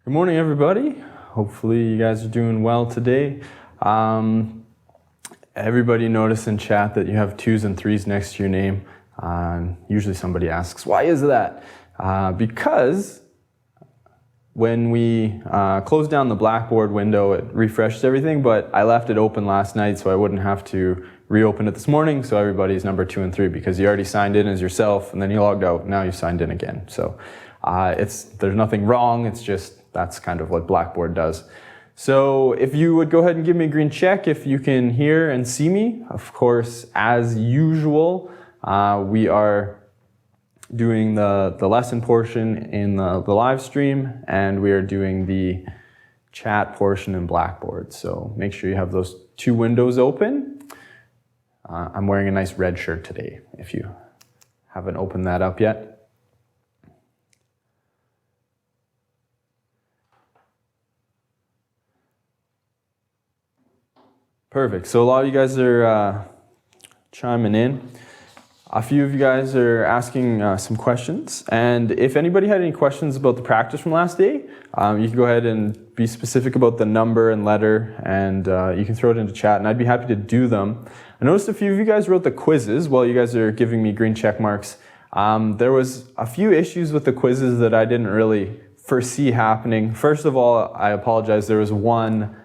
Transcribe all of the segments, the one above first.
Good morning, everybody. Hopefully you guys are doing well today. Everybody noticed in chat that you have 2s and 3s next to your name. Usually somebody asks, why is that? Because when we closed down the Blackboard window, it refreshed everything, but I left it open last night so I wouldn't have to reopen it this morning, so everybody's number 2 and 3 because you already signed in as yourself and then you logged out, now you signed in again. So there's nothing wrong, it's just that's kind of what Blackboard does. So if you would go ahead and give me a green check if you can hear and see me. Of course, as usual, we are doing the lesson portion in the live stream, and we are doing the chat portion in Blackboard. So make sure you have those 2 windows open. I'm wearing a nice red shirt today, if you haven't opened that up yet. Perfect. So a lot of you guys are chiming in. A few of you guys are asking some questions. And if anybody had any questions about the practice from last day, you can go ahead and be specific about the number and letter, and you can throw it into chat, and I'd be happy to do them. I noticed a few of you guys wrote the quizzes while you guys are giving me green check marks. There was a few issues with the quizzes that I didn't really foresee happening. First of all, I apologize. There was one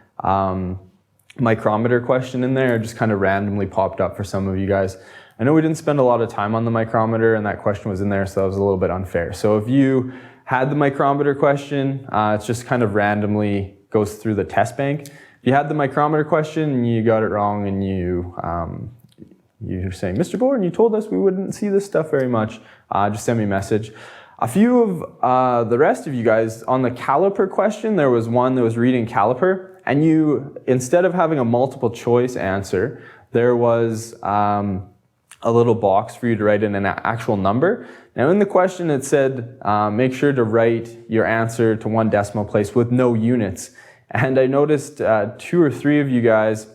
micrometer question in there. It just kind of randomly popped up for some of you guys. I know we didn't spend a lot of time on the micrometer and that question was in there, so that was a little bit unfair. So if you had the micrometer question, it's just kind of randomly goes through the test bank. If you had the micrometer question and you got it wrong and you're saying, Mr. Borden, you told us we wouldn't see this stuff very much, just send me a message. A few of the rest of you guys, on the caliper question, there was one that was reading caliper, and you, instead of having a multiple choice answer, there was a little box for you to write in an actual number. Now in the question it said, make sure to write your answer to 1 decimal place with no units. And I noticed 2 or 3 of you guys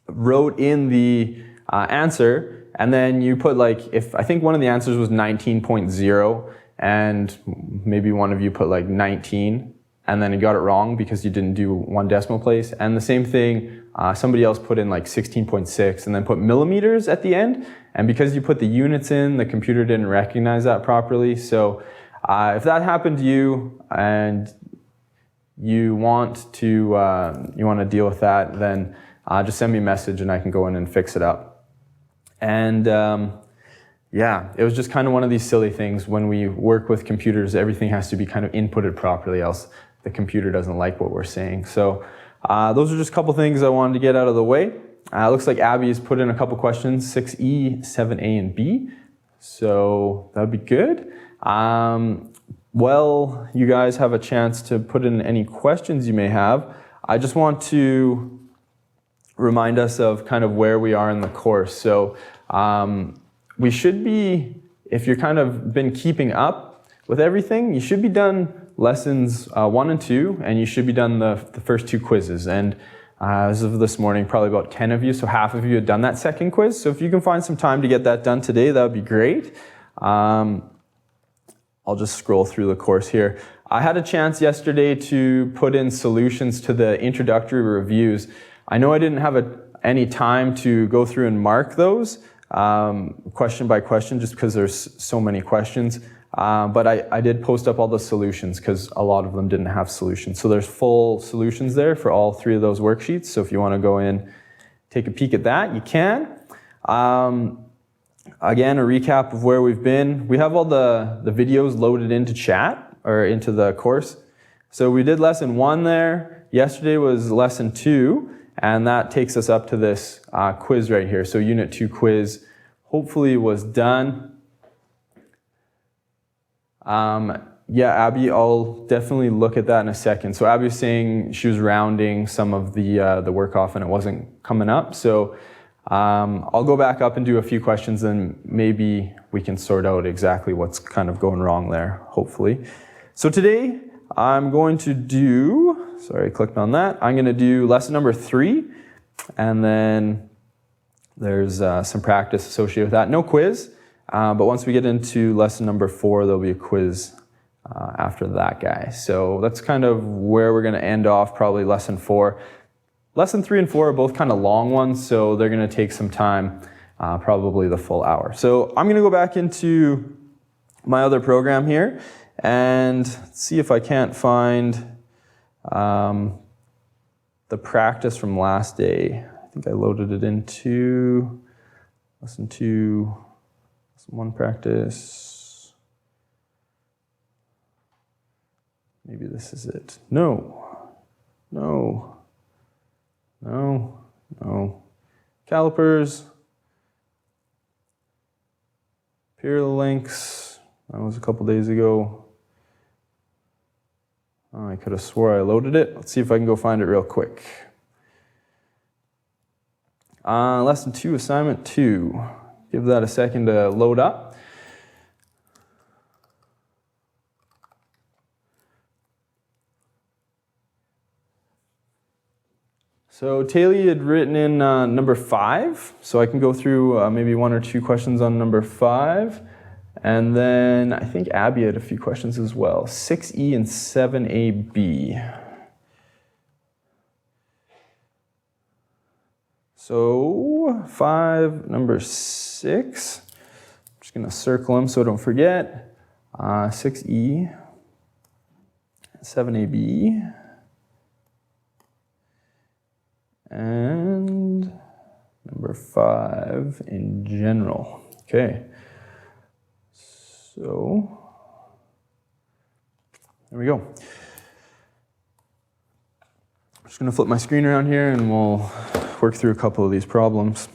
wrote in the answer, and then you put I think one of the answers was 19.0, and maybe one of you put 19, and then you got it wrong because you didn't do 1 decimal place. And the same thing, somebody else put in 16.6 and then put millimeters at the end. And because you put the units in, the computer didn't recognize that properly. So if that happened to you and you want to deal with that, then just send me a message and I can go in and fix it up. And yeah, it was just kind of one of these silly things. When we work with computers, everything has to be kind of inputted properly, else the computer doesn't like what we're saying. So those are just a couple things I wanted to get out of the way. Looks like Abby has put in a couple questions, 6E, 7A, and B. So that would be good. Well, you guys have a chance to put in any questions you may have. I just want to remind us of kind of where we are in the course. So we should be, if you're kind of been keeping up with everything, you should be done lessons 1 and 2, and you should be done the first 2 quizzes. And as of this morning, probably about 10 of you, so half of you had done that second quiz. So if you can find some time to get that done today, that would be great. I'll just scroll through the course here. I had a chance yesterday to put in solutions to the introductory reviews. I know I didn't have any time to go through and mark those question by question just because there's so many questions. But I did post up all the solutions because a lot of them didn't have solutions. So there's full solutions there for all 3 of those worksheets. So if you want to go in, take a peek at that, you can. Again, a recap of where we've been. We have all the videos loaded into chat or into the course. So we did lesson 1 there. Yesterday was lesson 2, and that takes us up to this quiz right here. So unit 2 quiz hopefully was done. Yeah, Abby, I'll definitely look at that in a second. So Abby was saying she was rounding some of the work off and it wasn't coming up. So I'll go back up and do a few questions and maybe we can sort out exactly what's kind of going wrong there, hopefully. So today I'm going to do, sorry, I clicked on that. I'm going to do lesson number 3, and then there's some practice associated with that. No quiz. But once we get into lesson number 4, there'll be a quiz after that guy. So that's kind of where we're going to end off, probably lesson 4. Lesson 3 and 4 are both kind of long ones, so they're going to take some time, probably the full hour. So I'm going to go back into my other program here and see if I can't find the practice from last day. I think I loaded it into lesson 2, lesson 1 practice. Maybe this is it. No. Calipers. Imperial links. That was a couple days ago. Oh, I could have swore I loaded it. Let's see if I can go find it real quick. Lesson 2, assignment 2. Give that a second to load up. So Taylor had written in number 5, so I can go through maybe 1 or 2 questions on number 5. And then I think Abby had a few questions as well. 6E and 7AB. So 5, number 6. I'm just going to circle them so I don't forget. 6E, 7AB. And number 5 in general. Okay. So there we go. I'm just going to flip my screen around here and we'll work through a couple of these problems.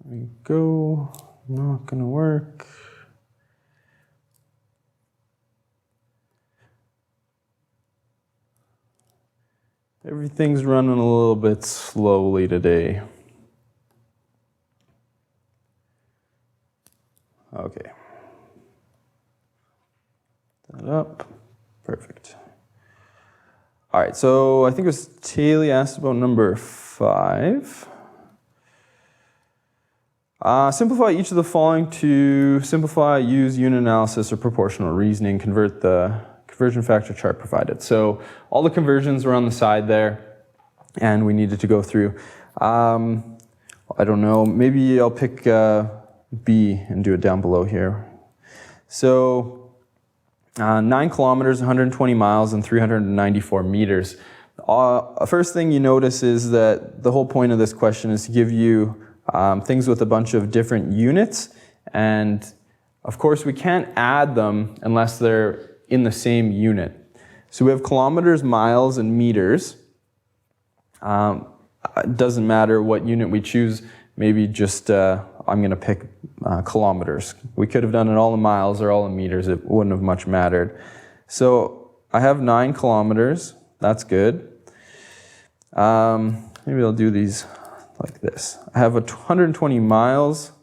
There we go. Not going to work. Everything's running a little bit slowly today. Okay. That up. Perfect. All right, so I think it was Taylor asked about number 5. Simplify each of the following to simplify, use unit analysis or proportional reasoning, convert the conversion factor chart provided. So all the conversions were on the side there, and we needed to go through. I don't know, maybe I'll pick B and do it down below here. So 9 kilometers, 120 miles, and 394 meters. First thing you notice is that the whole point of this question is to give you things with a bunch of different units, and of course we can't add them unless they're in the same unit. So we have kilometers, miles, and meters. It doesn't matter what unit we choose, maybe just I'm going to pick kilometers. We could have done it all in miles or all in meters, it wouldn't have much mattered. So I have 9 kilometers, that's good. Maybe I'll do these like this. I have 120 miles.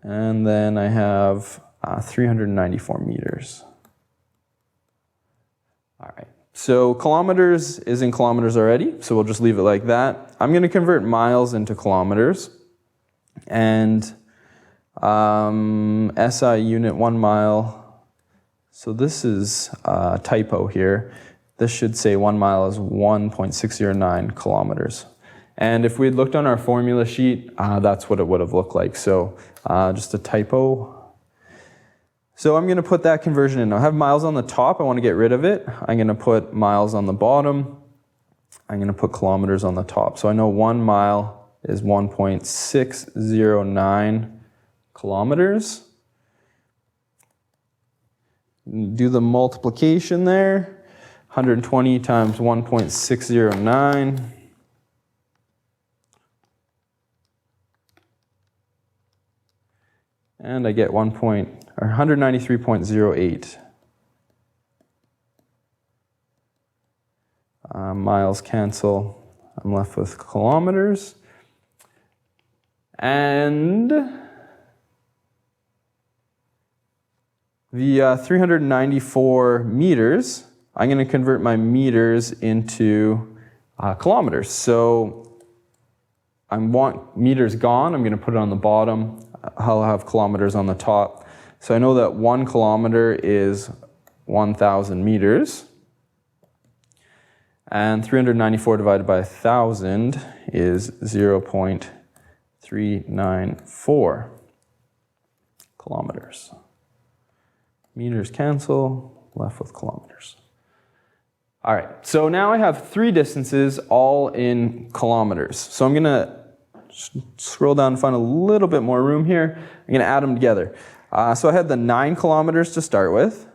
And then I have 394 meters. All right, so kilometers is in kilometers already, so we'll just leave it like that. I'm going to convert miles into kilometers. And SI unit 1 mile. So this is a typo here. This should say 1 mile is 1.609 kilometers. And if we had looked on our formula sheet, that's what it would have looked like. So just a typo. So I'm going to put that conversion in. I have miles on the top. I want to get rid of it. I'm going to put miles on the bottom. I'm going to put kilometers on the top. So I know 1 mile is 1.609 kilometers. Do the multiplication there. 120 times 1.609. And I get 193.08. Miles cancel. I'm left with kilometers. And The 394 meters, I'm going to convert my meters into kilometers. So I want meters gone. I'm going to put it on the bottom. I'll have kilometers on the top. So I know that 1 kilometer is 1,000 meters. And 394 divided by 1,000 is 0.394 kilometers. Meters cancel, left with kilometers. All right, so now I have 3 distances all in kilometers. So I'm gonna scroll down and find a little bit more room here. I'm gonna add them together. So I had the 9 kilometers to start with,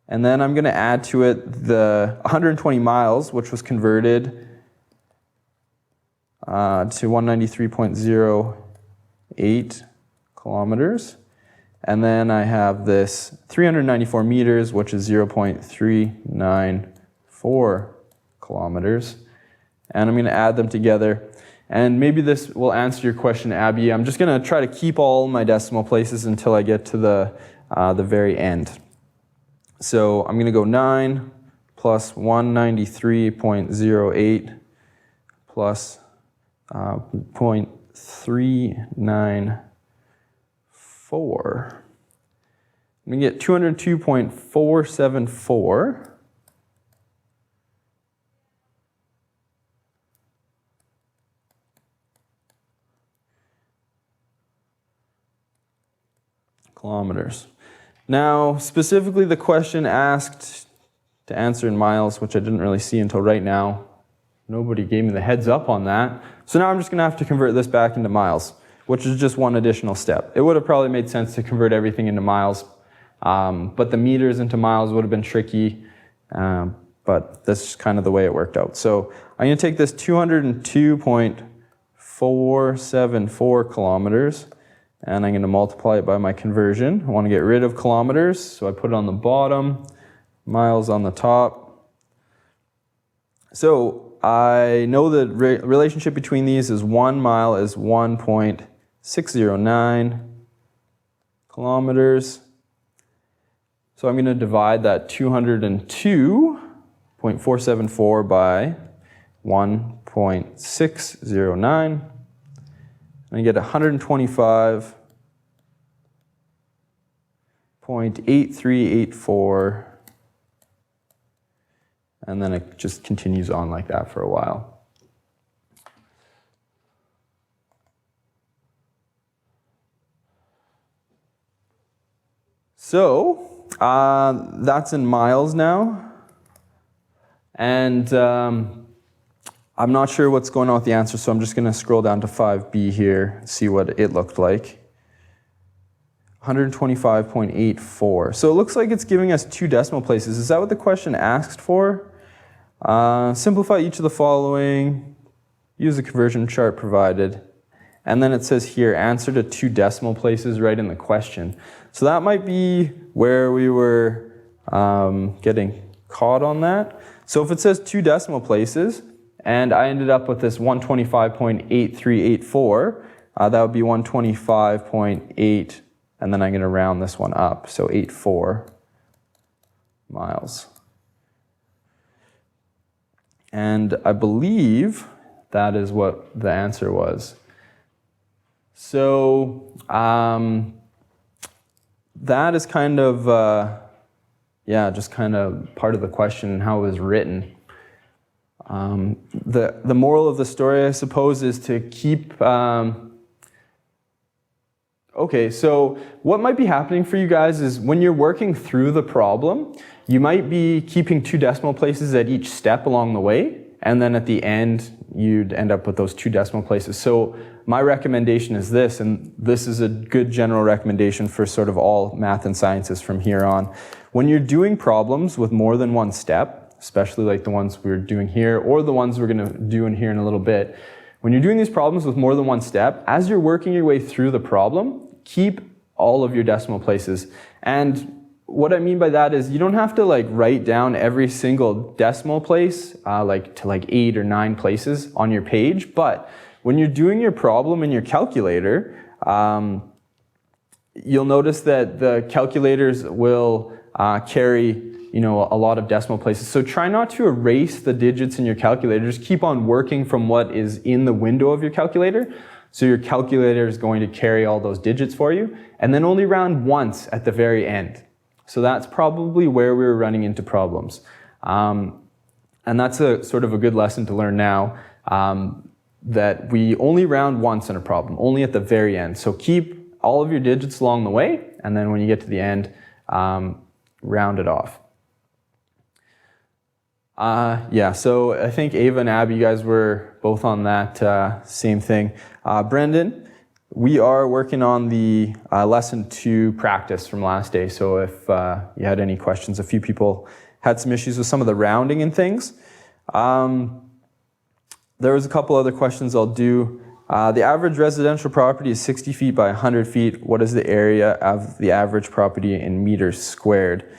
and then I'm gonna add to it the 120 miles, which was converted to 193.08 kilometers. And then I have this 394 meters, which is 0.394 kilometers. And I'm going to add them together. And maybe this will answer your question, Abby. I'm just going to try to keep all my decimal places until I get to the very end. So I'm going to go 9 plus 193.08 plus 0.394. I'm going to get 202.474. Kilometers. Now, specifically the question asked to answer in miles, which I didn't really see until right now. Nobody gave me the heads up on that. So now I'm just going to have to convert this back into miles, which is just one additional step. It would have probably made sense to convert everything into miles, but the meters into miles would have been tricky, but that's kind of the way it worked out. So I'm going to take this 202.474 kilometers, and I'm going to multiply it by my conversion. I want to get rid of kilometers, so I put it on the bottom, miles on the top. So I know the relationship between these is 1 mile is 1.609 kilometers. So I'm going to divide that 202.474 by 1.609. And I get 125.8384. And then it just continues on like that for a while. So that's in miles now. And I'm not sure what's going on with the answer, so I'm just going to scroll down to 5B here and see what it looked like. 125.84. So it looks like it's giving us 2 decimal places. Is that what the question asked for? Simplify each of the following, use the conversion chart provided, and then it says here, answer to 2 decimal places right in the question. So that might be where we were getting caught on that. So if it says 2 decimal places, and I ended up with this 125.8384, that would be 125.8, and then I'm going to round this one up, so 84 miles. And I believe that is what the answer was. So that is kind of, just kind of part of the question and how it was written. The moral of the story, I suppose, is to keep... Okay, so what might be happening for you guys is when you're working through the problem, you might be keeping 2 decimal places at each step along the way, and then at the end, you'd end up with those 2 decimal places. So my recommendation is this, and this is a good general recommendation for sort of all math and sciences from here on. When you're doing problems with more than one step, especially like the ones we're doing here, or the ones we're going to do in here in a little bit, when you're doing these problems with more than one step, as you're working your way through the problem, keep all of your decimal places. And what I mean by that is you don't have to like write down every single decimal place to 8 or 9 places on your page, but when you're doing your problem in your calculator, you'll notice that the calculators will carry a lot of decimal places. So try not to erase the digits in your calculator. Just keep on working from what is in the window of your calculator. So your calculator is going to carry all those digits for you, and then only round once at the very end. So that's probably where we were running into problems. And that's a sort of a good lesson to learn now, that we only round once in a problem, only at the very end. So keep all of your digits along the way, and then when you get to the end, round it off. So I think Ava and Abby, you guys were both on that same thing. Brendan, we are working on the lesson 2 practice from last day. So if you had any questions, a few people had some issues with some of the rounding and things. There was a couple other questions I'll do. The average residential property is 60 feet by 100 feet. What is the area of the average property in meters squared?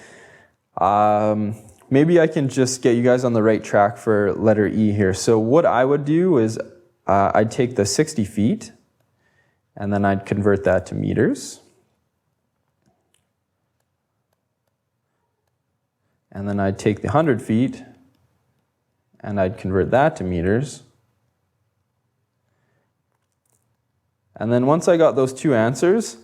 Maybe I can just get you guys on the right track for letter E here. So what I would do is I'd take the 60 feet and then I'd convert that to meters. And then I'd take the 100 feet and I'd convert that to meters. And then once I got those two answers,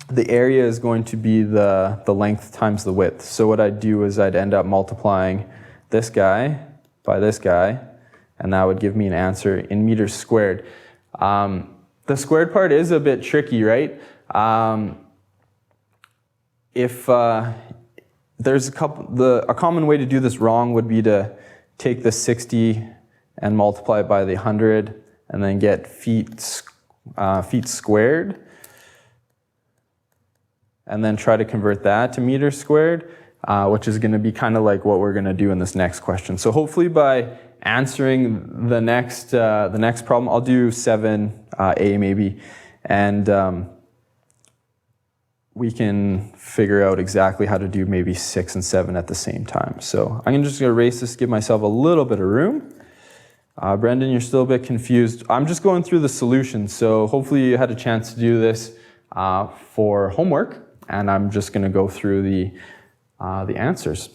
the area is going to be the length times the width. So what I'd do is I'd end up multiplying this guy by this guy, and that would give me an answer in meters squared. The squared part is a bit tricky, right? If there's a common way to do this wrong would be to take the 60 and multiply it by the 100, and then get feet squared, and then try to convert that to meters squared, which is going to be kind of like what we're going to do in this next question. So hopefully by answering the next problem, I'll do 7A maybe, and we can figure out exactly how to do maybe 6 and 7 at the same time. So I'm just going to erase this, give myself a little bit of room. Brendan, you're still a bit confused. I'm just going through the solutions, so hopefully you had a chance to do this for homework, and I'm just going to go through the answers.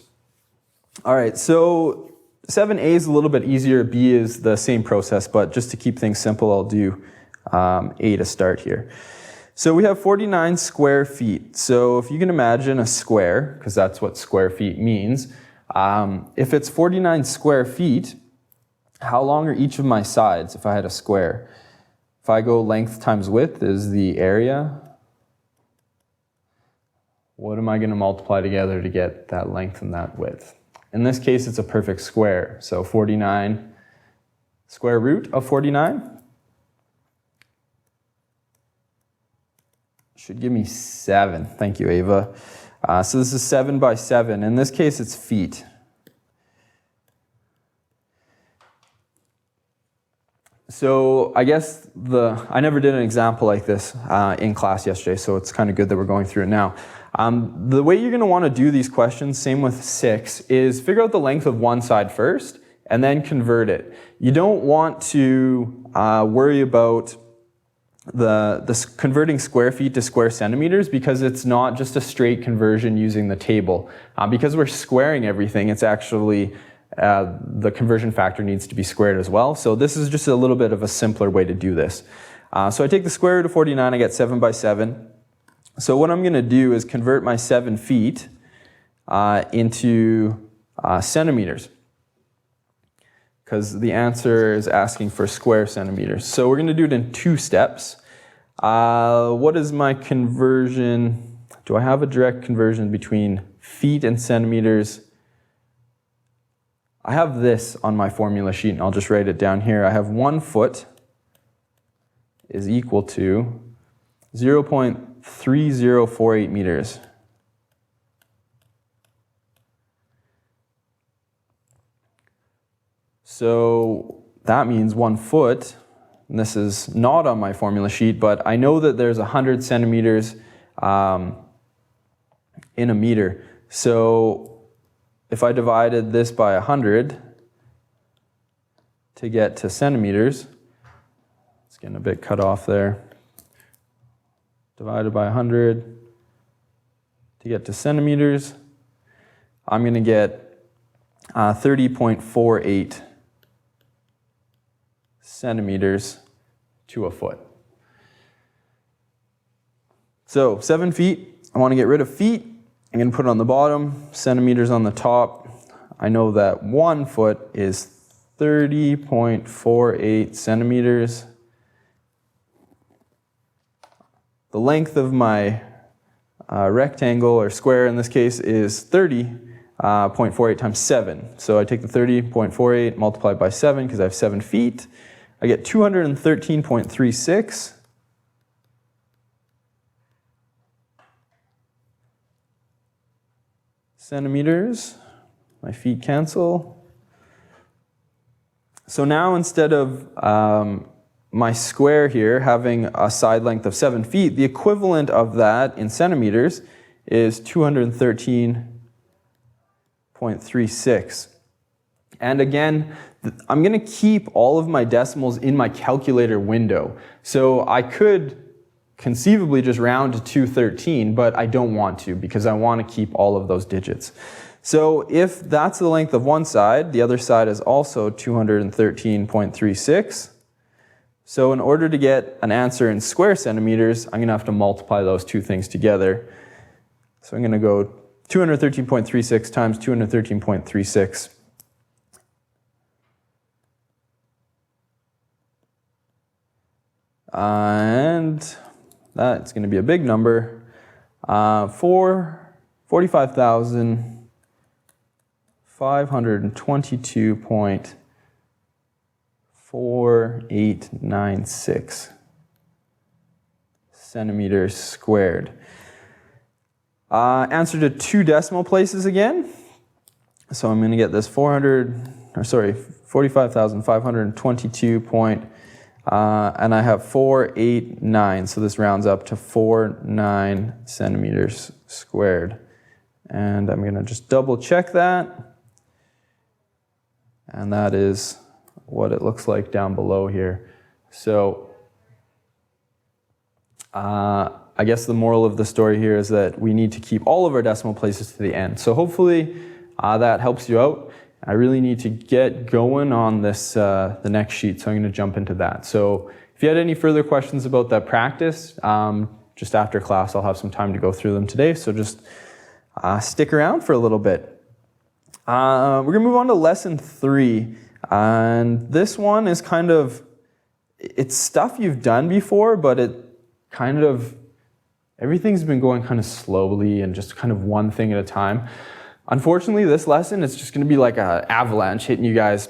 All right, so 7A is a little bit easier. B is the same process, but just to keep things simple, I'll do A to start here. So we have 49 square feet. So if you can imagine a square, because that's what square feet means, if it's 49 square feet, how long are each of my sides if I had a square? If I go length times width is the area. What am I going to multiply together to get that length and that width? In this case, it's a perfect square. So 49, square root of 49 should give me 7. Thank you, Ava. So this is 7 by 7. In this case, it's feet. So I guess I never did an example like this in class yesterday, so it's kind of good that we're going through it now. The way you're going to want to do these questions, same with 6, is figure out the length of one side first and then convert it. You don't want to worry about the converting square feet to square centimeters, because it's not just a straight conversion using the table. Because we're squaring everything, it's actually the conversion factor needs to be squared as well. So this is just a little bit of a simpler way to do this. So I take the square root of 49, I get 7 by 7. So what I'm going to do is convert my 7 feet into centimeters, because the answer is asking for square centimeters. So we're going to do it in 2 steps. What is my conversion? Do I have a direct conversion between feet and centimeters? I have this on my formula sheet, and I'll just write it down here. I have 1 foot is equal to 0.3048 meters. So that means 1 foot, and this is not on my formula sheet, but I know that there's 100 centimeters in a meter. So if I divided this by 100 to get to centimeters, it's getting a bit cut off there. divided by 100 to get to centimeters. I'm going to get 30.48 centimeters to a foot. So 7 feet, I want to get rid of feet. I'm going to put it on the bottom, centimeters on the top. I know that 1 foot is 30.48 centimeters. The length of my rectangle, or square in this case, is 30.48 times 7. So I take the 30.48, multiply it by 7, because I have 7 feet. I get 213.36. Centimeters. My feet cancel. So now instead of my square here having a side length of 7 feet, the equivalent of that in centimeters is 213.36. And again, I'm going to keep all of my decimals in my calculator window. So I could conceivably just round to 213, but I don't want to because I want to keep all of those digits. So if that's the length of one side, the other side is also 213.36. So in order to get an answer in square centimeters, I'm going to have to multiply those two things together. So I'm going to go 213.36 times 213.36. And that's going to be a big number. 45,522.4896 centimeters squared. Answer to 2 decimal places again. So I'm going to get this 45,522. And I have 489, so this rounds up to 49 centimeters squared. And I'm going to just double check that. And that is what it looks like down below here. So I guess the moral of the story here is that we need to keep all of our decimal places to the end. So hopefully that helps you out. I really need to get going on this, the next sheet, so I'm going to jump into that. So if you had any further questions about that practice, just after class I'll have some time to go through them today, so just stick around for a little bit. We're going to move on to lesson 3, and this one is kind of, it's stuff you've done before, but it kind of, everything's been going kind of slowly and just kind of one thing at a time. Unfortunately, this lesson is just going to be like an avalanche hitting you guys.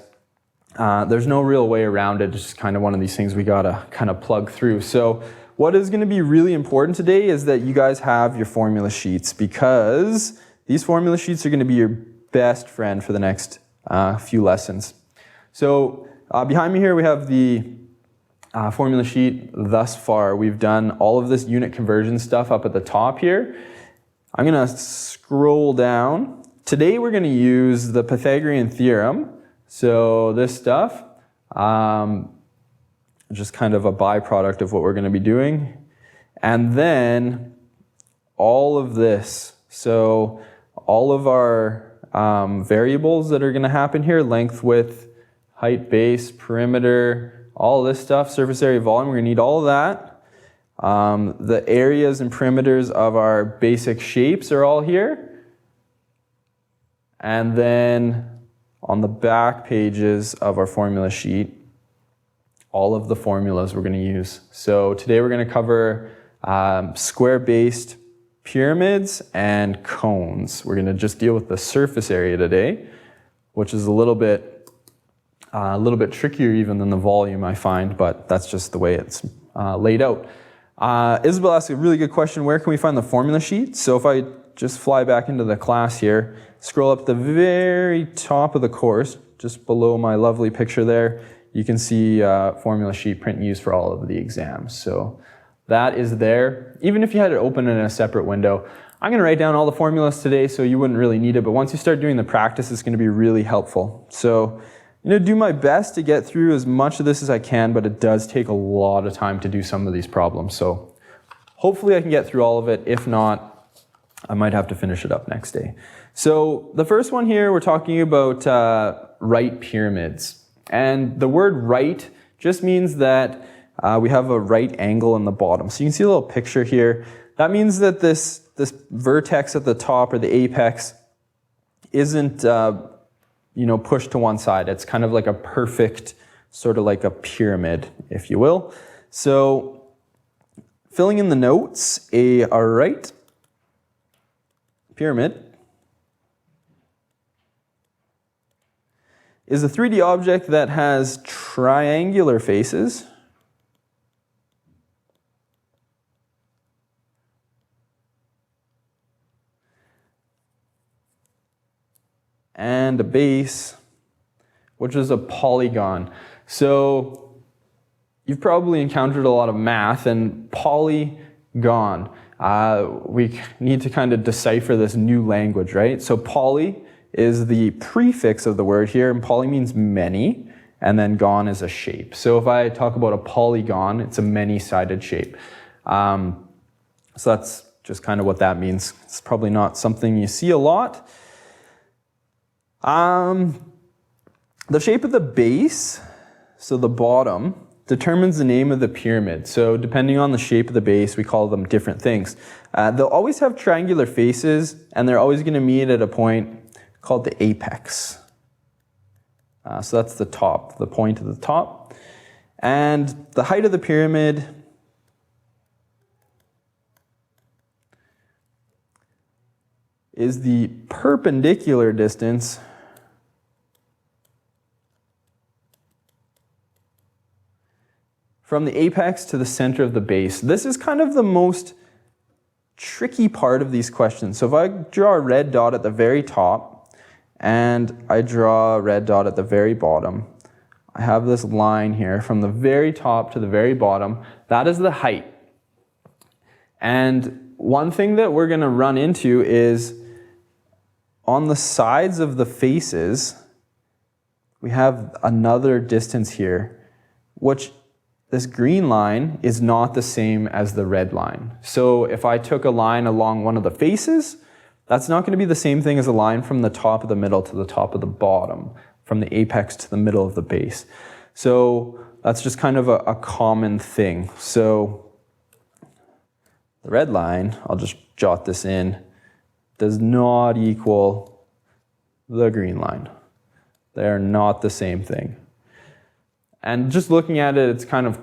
There's no real way around it. It's just kind of one of these things we got to kind of plug through. So what is going to be really important today is that you guys have your formula sheets, because these formula sheets are going to be your best friend for the next few lessons. So behind me here we have the formula sheet thus far. We've done all of this unit conversion stuff up at the top here. I'm going to scroll down. Today we're going to use the Pythagorean theorem. So this stuff, just kind of a byproduct of what we're going to be doing. And then all of this. So all of our variables that are going to happen here, length, width, height, base, perimeter, all this stuff, surface area, volume, we're going to need all of that. The areas and perimeters of our basic shapes are all here. And then on the back pages of our formula sheet, all of the formulas we're going to use. So today we're going to cover square-based pyramids and cones. We're going to just deal with the surface area today, which is a little bit trickier even than the volume, I find, but that's just the way it's laid out. Isabel asked a really good question. Where can we find the formula sheet? So if I just fly back into the class here, scroll up the very top of the course, just below my lovely picture there, you can see formula sheet print used for all of the exams. So that is there. Even if you had it open in a separate window, I'm going to write down all the formulas today so you wouldn't really need it, but once you start doing the practice, it's going to be really helpful. So I'm going to do my best to get through as much of this as I can, but it does take a lot of time to do some of these problems. So Hopefully I can get through all of it. If not, I might have to finish it up next day. So the first one here, we're talking about right pyramids. And the word right just means that we have a right angle in the bottom. So you can see a little picture here. That means that this vertex at the top, or the apex, isn't pushed to one side. It's kind of like a perfect, sort of like a pyramid, if you will. So filling in the notes, a right pyramid is a 3D object that has triangular faces and a base, which is a polygon. So you've probably encountered a lot of math, and polygon, we need to kind of decipher this new language, right? So poly is the prefix of the word here, and poly means many, and then gon is a shape. So if I talk about a polygon, it's a many-sided shape. So that's just kind of what that means. It's probably not something you see a lot. The shape of the base, so the bottom, determines the name of the pyramid. So depending on the shape of the base, we call them different things. They'll always have triangular faces, and they're always going to meet at a point called the apex. So that's the top, the point at the top. And the height of the pyramid is the perpendicular distance from the apex to the center of the base. This is kind of the most tricky part of these questions. So if I draw a red dot at the very top and I draw a red dot at the very bottom, I have this line here from the very top to the very bottom. That is the height. And one thing that we're going to run into is on the sides of the faces, we have another distance here, which this green line is not the same as the red line. So if I took a line along one of the faces, that's not going to be the same thing as a line from the top of the middle to the top of the bottom, from the apex to the middle of the base. So that's just kind of a common thing. So the red line, I'll just jot this in, does not equal the green line. They're not the same thing. And just looking at it, it's kind of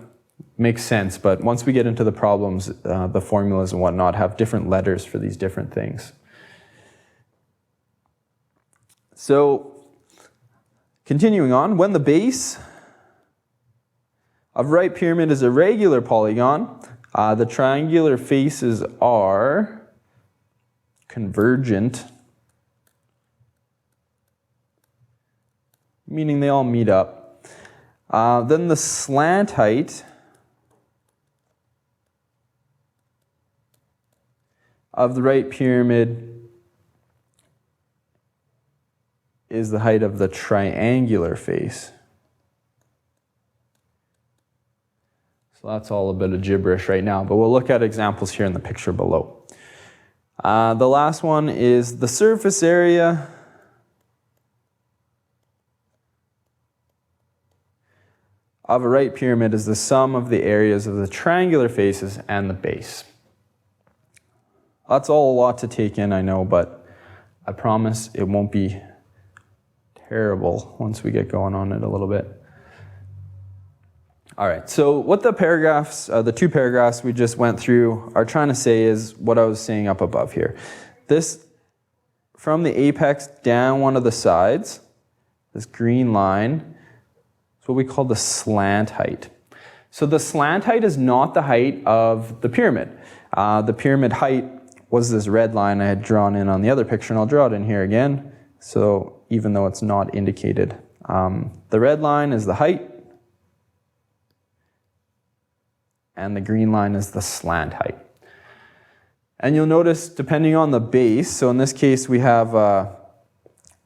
makes sense, but once we get into the problems, the formulas and whatnot have different letters for these different things. So, continuing on, when the base of right pyramid is a regular polygon, the triangular faces are convergent, meaning they all meet up. Then the slant height of the right pyramid is the height of the triangular face. So that's all a bit of gibberish right now, but we'll look at examples here in the picture below. The last one is the surface area of a right pyramid is the sum of the areas of the triangular faces and the base. That's all a lot to take in, I know, but I promise it won't be terrible once we get going on it a little bit. All right, so what the paragraphs, the two paragraphs we just went through are trying to say is what I was saying up above here. This, from the apex down one of the sides, this green line, what we call the slant height. So the slant height is not the height of the pyramid. The pyramid height was this red line I had drawn in on the other picture, and I'll draw it in here again. So even though it's not indicated, the red line is the height, and the green line is the slant height. And you'll notice, depending on the base, so in this case we have,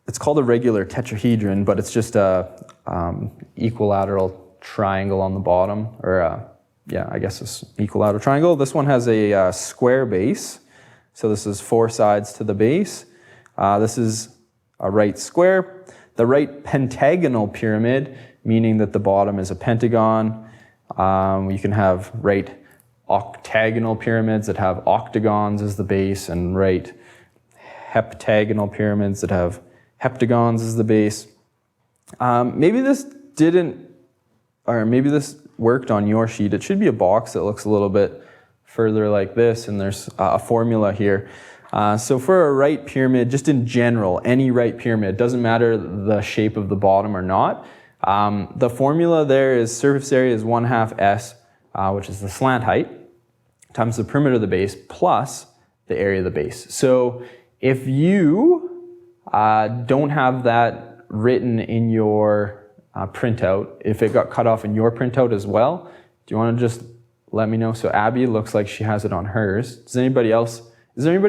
it's called a regular tetrahedron, but it's just a equilateral triangle on the bottom, or yeah, I guess this equilateral triangle. This one has a square base. So this is 4 sides to the base. This is a right square. The right pentagonal pyramid, meaning that the bottom is a pentagon. You can have right octagonal pyramids that have octagons as the base, and right heptagonal pyramids that have heptagons as the base. Maybe this worked on your sheet. It should be a box that looks a little bit further like this, and there's a formula here. So for a right pyramid, just in general, any right pyramid, doesn't matter the shape of the bottom or not, the formula there is surface area is 1/2 S, which is the slant height, times the perimeter of the base plus the area of the base. So if you don't have that written in your printout, if it got cut off in your printout as well, do you want to just let me know? So Abby looks like she has it on hers. Is there anybody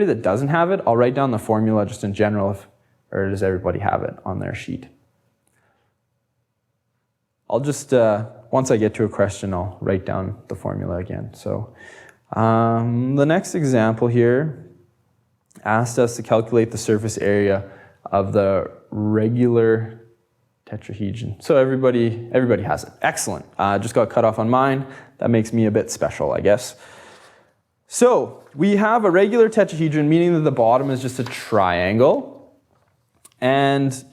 that doesn't have it? I'll write down the formula just in general, or does everybody have it on their sheet? I'll just, once I get to a question, I'll write down the formula again. So the next example here asked us to calculate the surface area of the regular tetrahedron. So everybody has it. Excellent. Just got cut off on mine. That makes me a bit special, I guess. So we have a regular tetrahedron, meaning that the bottom is just a triangle. And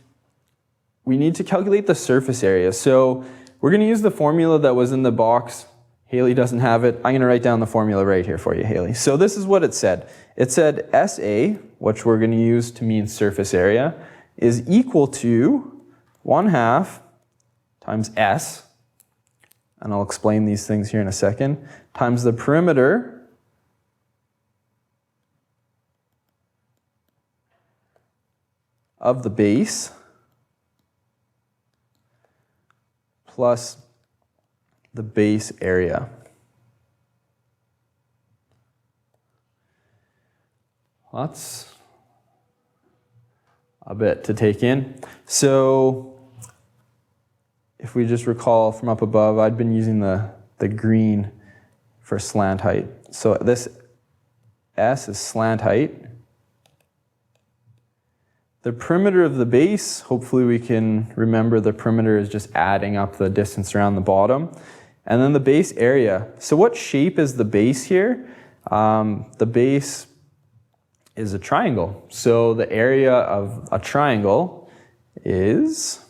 we need to calculate the surface area. So we're going to use the formula that was in the box. Haley doesn't have it. I'm going to write down the formula right here for you, Haley. So this is what it said. It said SA, which we're going to use to mean surface area, is equal to 1/2 times S, and I'll explain these things here in a second, times the perimeter of the base plus the base area. That's a bit to take in. So if we just recall from up above, I'd been using the green for slant height. So this S is slant height. The perimeter of the base, hopefully we can remember the perimeter is just adding up the distance around the bottom. And then the base area. So what shape is the base here? The base is a triangle. So the area of a triangle is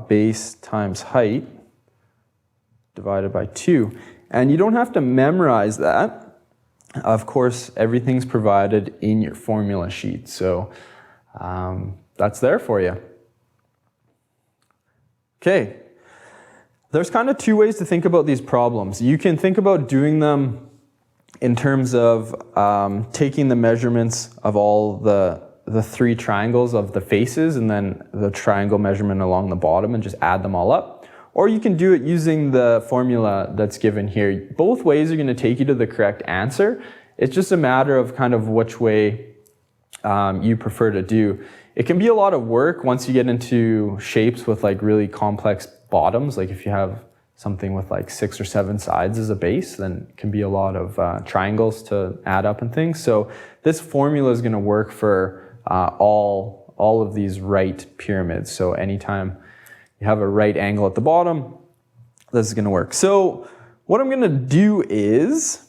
base times height divided by 2. And you don't have to memorize that. Of course, everything's provided in your formula sheet. So that's there for you. Okay. There's kind of 2 ways to think about these problems. You can think about doing them in terms of taking the measurements of all the 3 triangles of the faces and then the triangle measurement along the bottom and just add them all up. Or you can do it using the formula that's given here. Both ways are going to take you to the correct answer. It's just a matter of kind of which way you prefer to do. It can be a lot of work once you get into shapes with like really complex bottoms. Like if you have something with like 6 or 7 sides as a base, then it can be a lot of triangles to add up and things. So this formula is going to work for all of these right pyramids. So anytime you have a right angle at the bottom, this is going to work. So what I'm going to do is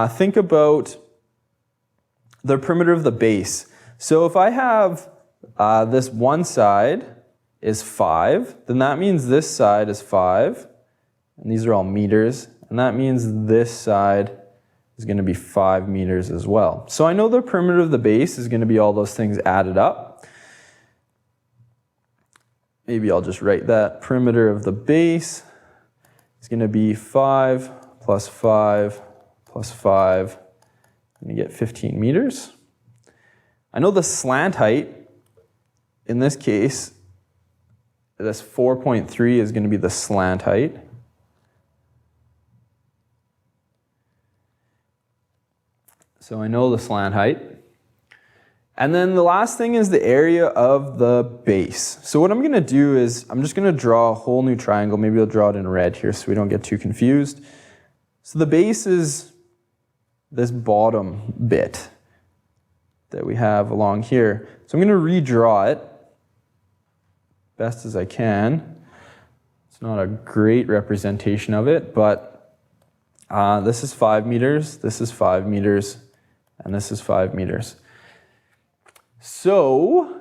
think about the perimeter of the base. So if I have this one side is 5, then that means this side is 5, and these are all meters, and that means this side is going to be 5 meters as well. So I know the perimeter of the base is going to be all those things added up. Maybe I'll just write that. Perimeter of the base is going to be 5 plus 5 plus 5. I'm going to get 15 meters. I know the slant height, in this case, this 4.3 is going to be the slant height. So I know the slant height. And then the last thing is the area of the base. So what I'm going to do is I'm just going to draw a whole new triangle. Maybe I'll draw it in red here so we don't get too confused. So the base is this bottom bit that we have along here. So I'm going to redraw it best as I can. It's not a great representation of it, but this is 5 meters, this is 5 meters, and this is 5 meters. So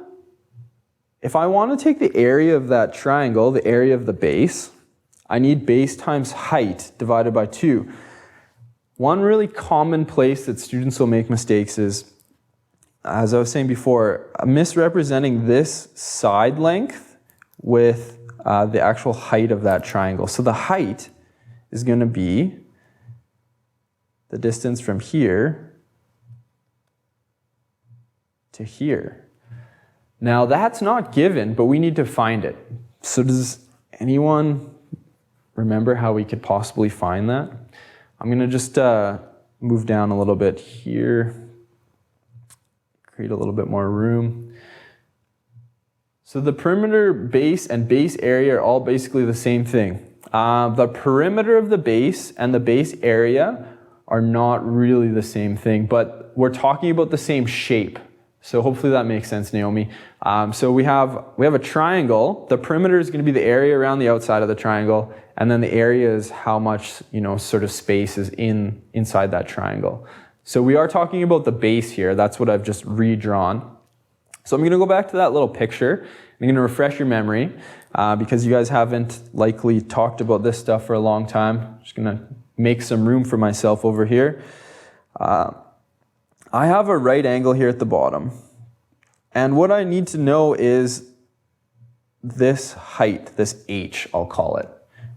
if I want to take the area of that triangle, the area of the base, I need base times height divided by 2. One really common place that students will make mistakes is, as I was saying before, misrepresenting this side length with the actual height of that triangle. So the height is going to be the distance from here to here. Now that's not given, but we need to find it. So does anyone remember how we could possibly find that? I'm going to just move down a little bit here, create a little bit more room. So the perimeter, base, and base area are all basically the same thing. The perimeter of the base and the base area are not really the same thing, but we're talking about the same shape. So hopefully that makes sense, Naomi. So we have a triangle. The perimeter is going to be the area around the outside of the triangle, and then the area is how much, sort of space is inside that triangle. So we are talking about the base here. That's what I've just redrawn. So I'm going to go back to that little picture. I'm going to refresh your memory because you guys haven't likely talked about this stuff for a long time. I'm just going to make some room for myself over here. I have a right angle here at the bottom. And what I need to know is this height, this h, I'll call it,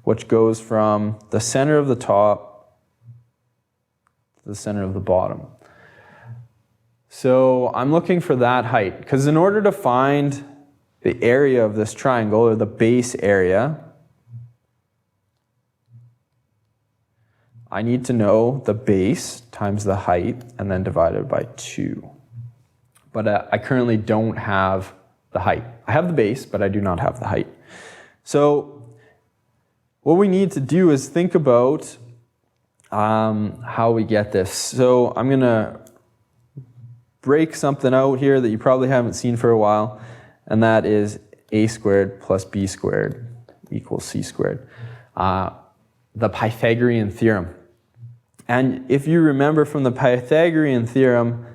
which goes from the center of the top to the center of the bottom. So I'm looking for that height, because in order to find the area of this triangle, or the base area, I need to know the base times the height and then divided by 2. But I currently don't have the height. I have the base, but I do not have the height. So what we need to do is think about how we get this. So I'm going to break something out here that you probably haven't seen for a while, and that is a squared plus b squared equals c squared. The Pythagorean theorem. And if you remember from the Pythagorean theorem,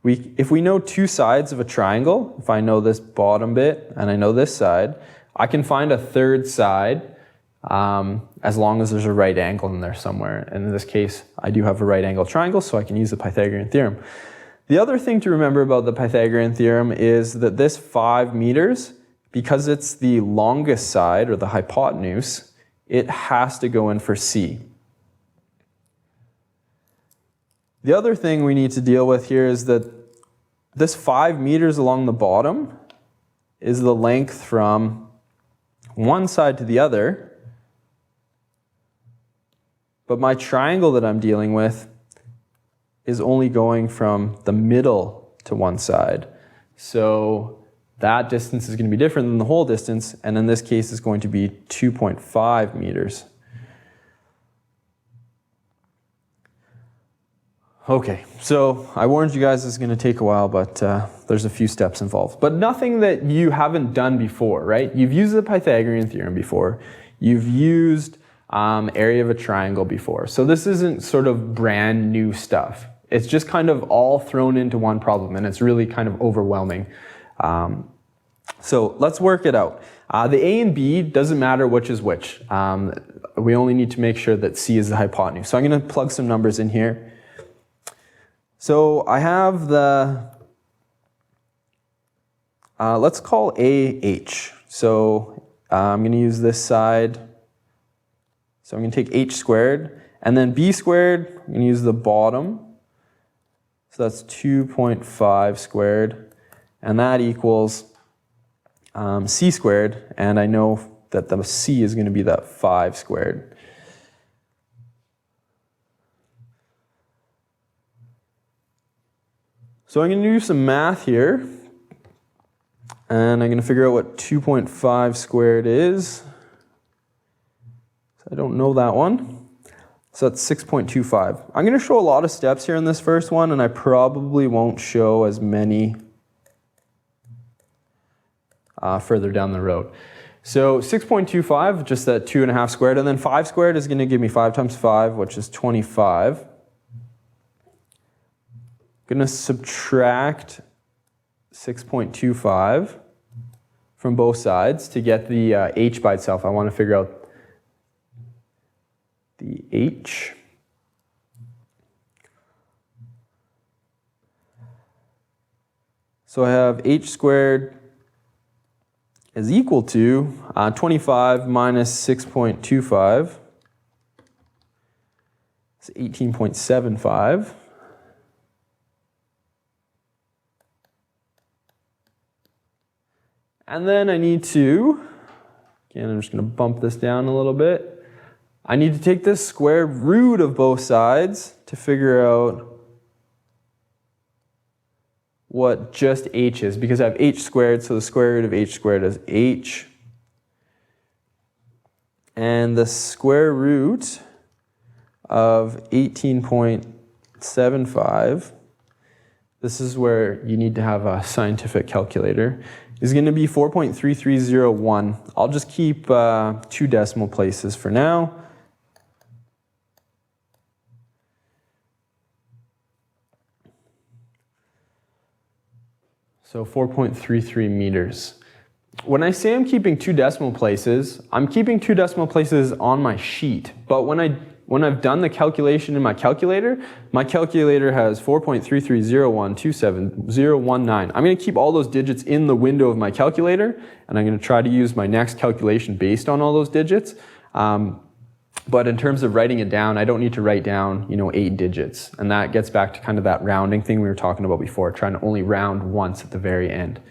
if we know two sides of a triangle, if I know this bottom bit and I know this side, I can find a third side as long as there's a right angle in there somewhere. And in this case, I do have a right angle triangle, so I can use the Pythagorean theorem. The other thing to remember about the Pythagorean theorem is that this 5 meters, because it's the longest side, or the hypotenuse, it has to go in for C. The other thing we need to deal with here is that this 5 meters along the bottom is the length from one side to the other, but my triangle that I'm dealing with is only going from the middle to one side. So that distance is going to be different than the whole distance, and in this case it's going to be 2.5 meters. Okay, so I warned you guys this is going to take a while, but there's a few steps involved. But nothing that you haven't done before, right? You've used the Pythagorean theorem before. You've used area of a triangle before. So this isn't sort of brand new stuff. It's just kind of all thrown into one problem, and it's really kind of overwhelming. So let's work it out. The A and B doesn't matter which is which. We only need to make sure that C is the hypotenuse. So I'm going to plug some numbers in here. So I have the, let's call A H. So I'm going to use this side. So I'm going to take H squared. And then B squared, I'm going to use the bottom. So that's 2.5 squared. And that equals C squared. And I know that the C is going to be that 5 squared. So I'm going to do some math here. And I'm going to figure out what 2.5 squared is. I don't know that one. So that's 6.25. I'm going to show a lot of steps here in this first one, and I probably won't show as many further down the road. So 6.25, just that 2.5 squared, and then 5 squared is going to give me 5 times 5, which is 25. I'm going to subtract 6.25 from both sides to get the h by itself. I want to figure out the h. So I have h squared is equal to 25 minus 6.25. It's 18.75. And then I need to, again, I'm just going to bump this down a little bit. I need to take the square root of both sides to figure out what just h is, because I have h squared, so the square root of h squared is h. And the square root of 18.75, this is where you need to have a scientific calculator, is going to be 4.3301. I'll just keep 2 decimal places for now. So 4.33 meters. When I say I'm keeping 2 decimal places, I'm keeping 2 decimal places on my sheet. But when I've done the calculation in my calculator has 4.330127019. I'm going to keep all those digits in the window of my calculator, and I'm going to try to use my next calculation based on all those digits. But in terms of writing it down, I don't need to write down, 8 digits. And that gets back to kind of that rounding thing we were talking about before, trying to only round once at the very end.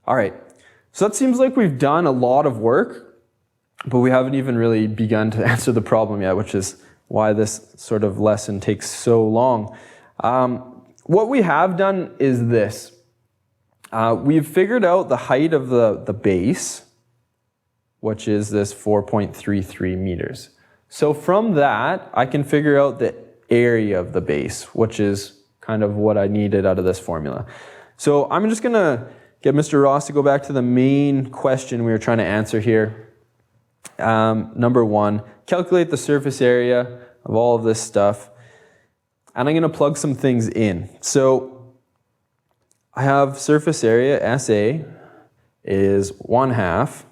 All right, so that seems like we've done a lot of work, but we haven't even really begun to answer the problem yet, which is why this sort of lesson takes so long. What we have done is this. We've figured out the height of the base, which is this 4.33 meters. So from that, I can figure out the area of the base, which is kind of what I needed out of this formula. So I'm just going to get Mr. Ross to go back to the main question we were trying to answer here. Number 1, calculate the surface area of all of this stuff. And I'm going to plug some things in. So I have surface area, SA, is 1/2.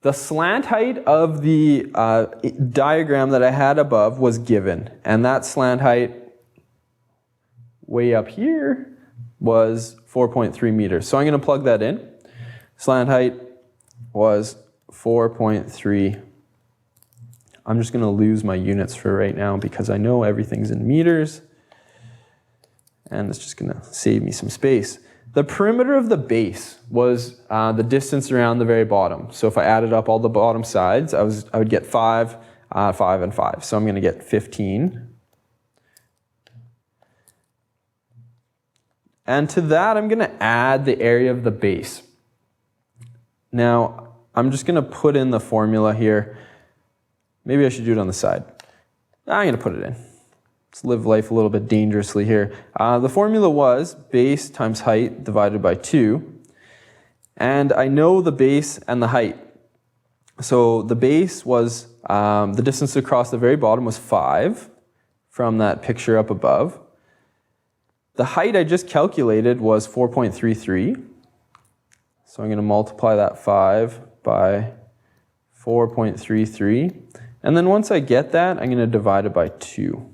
The slant height of the diagram that I had above was given, and that slant height way up here was 4.3 meters. So I'm going to plug that in. Slant height was 4.3. I'm just going to lose my units for right now because I know everything's in meters, and it's just going to save me some space. The perimeter of the base was the distance around the very bottom. So if I added up all the bottom sides, I would get 5, 5, and 5. So I'm going to get 15. And to that, I'm going to add the area of the base. Now, I'm just going to put in the formula here. Maybe I should do it on the side. I'm going to put it in. Let's live life a little bit dangerously here. The formula was base times height divided by 2. And I know the base and the height. So the base was, the distance across the very bottom was 5 from that picture up above. The height I just calculated was 4.33. So I'm going to multiply that 5 by 4.33. And then once I get that, I'm going to divide it by 2.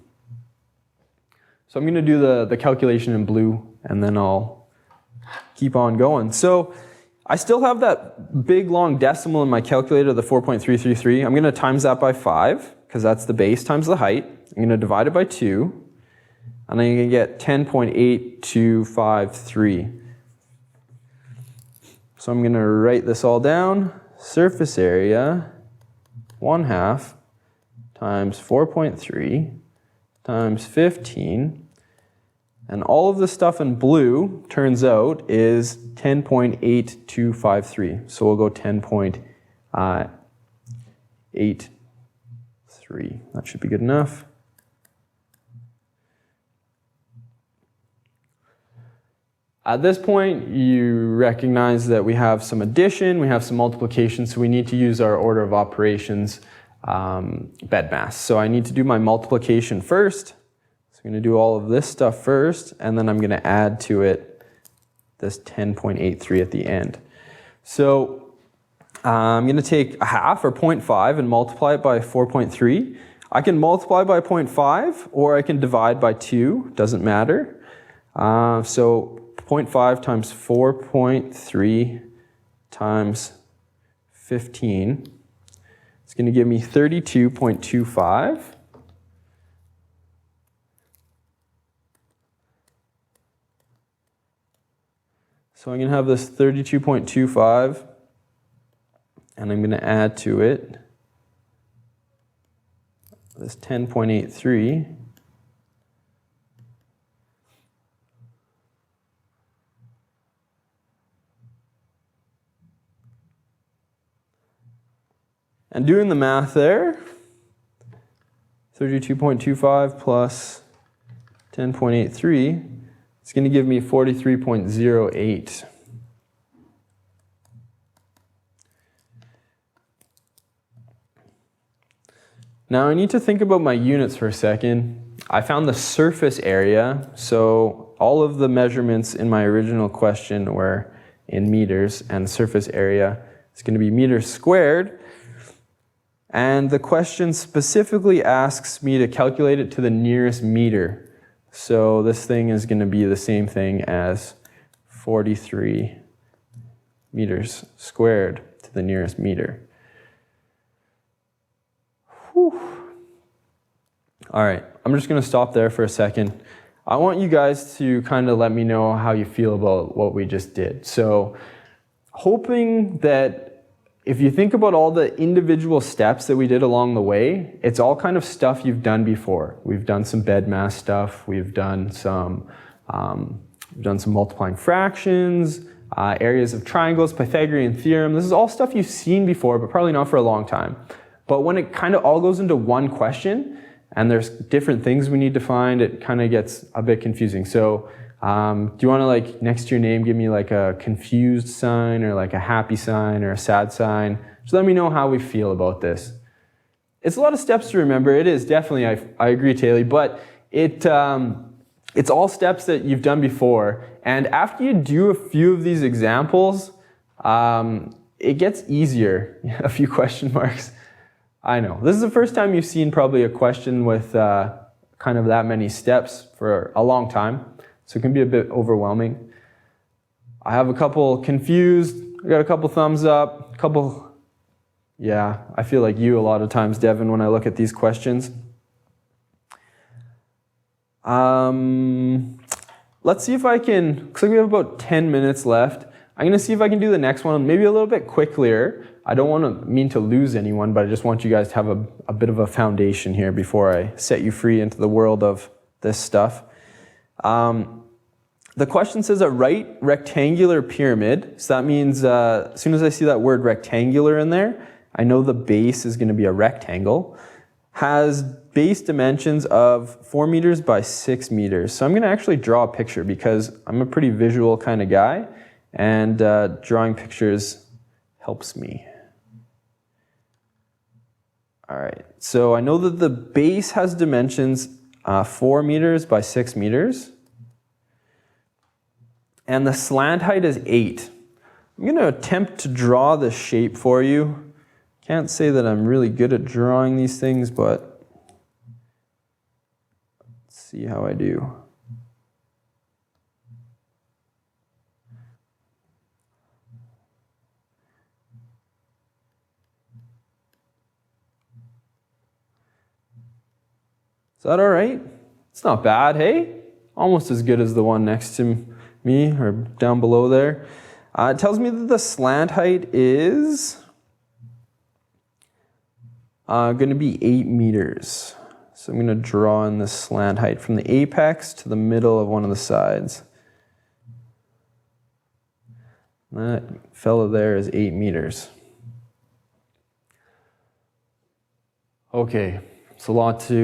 So I'm going to do the calculation in blue, and then I'll keep on going. So I still have that big long decimal in my calculator, the 4.333. I'm going to times that by 5, because that's the base times the height. I'm going to divide it by 2, and I'm going to get 10.8253. So I'm going to write this all down. Surface area, 1/2 times 4.3 times 15 And all of the stuff in blue, turns out, is 10.8253. So we'll go 10.83. That should be good enough. At this point, you recognize that we have some addition, we have some multiplication, so we need to use our order of operations BEDMAS. So I need to do my multiplication first. So I'm going to do all of this stuff first, and then I'm going to add to it this 10.83 at the end. So I'm going to take a half, or 0.5, and multiply it by 4.3. I can multiply by 0.5, or I can divide by 2. Doesn't matter. So 0.5 times 4.3 times 15. It's going to give me 32.25. So I'm going to have this 32.25, and I'm going to add to it this 10.83. And doing the math there, 32.25 plus 10.83, it's going to give me 43.08. Now I need to think about my units for a second. I found the surface area, so all of the measurements in my original question were in meters, and the surface area is going to be meters squared. And the question specifically asks me to calculate it to the nearest meter. So this thing is going to be the same thing as 43 meters squared to the nearest meter. Whew. All right, I'm just going to stop there for a second. I want you guys to kind of let me know how you feel about what we just did. So hoping that if you think about all the individual steps that we did along the way, it's all kind of stuff you've done before. We've done some BEDMAS stuff. We've done some multiplying fractions, areas of triangles, Pythagorean theorem. This is all stuff you've seen before, but probably not for a long time. But when it kind of all goes into one question, and there's different things we need to find, it kind of gets a bit confusing. So do you want to, like, next to your name, give me like a confused sign or like a happy sign or a sad sign? Just let me know how we feel about this. It's a lot of steps to remember. It is definitely, I agree, Taylor, but it's all steps that you've done before. And after you do a few of these examples, it gets easier. A few question marks. I know. This is the first time you've seen probably a question with kind of that many steps for a long time. So it can be a bit overwhelming. I have a couple confused, I got a couple thumbs up, a couple, yeah, I feel like you a lot of times, Devin, when I look at these questions. Let's see if I can, looks like we have about 10 minutes left. I'm gonna see if I can do the next one, maybe a little bit quicker. I don't want to mean to lose anyone, but I just want you guys to have a bit of a foundation here before I set you free into the world of this stuff. The question says a right rectangular pyramid. So that means as soon as I see that word rectangular in there, I know the base is going to be a rectangle. Has base dimensions of 4 meters by 6 meters. So I'm going to actually draw a picture because I'm a pretty visual kind of guy, and drawing pictures helps me. All right, so I know that the base has dimensions 4 meters by 6 meters. And the slant height is 8. I'm going to attempt to draw the shape for you. Can't say that I'm really good at drawing these things, but let's see how I do. Is that all right? It's not bad, hey? Almost as good as the one next to me, or down below there. It tells me that the slant height is going to be 8 meters. So I'm going to draw in this slant height from the apex to the middle of one of the sides. That fellow there is 8 meters. Okay, it's a lot to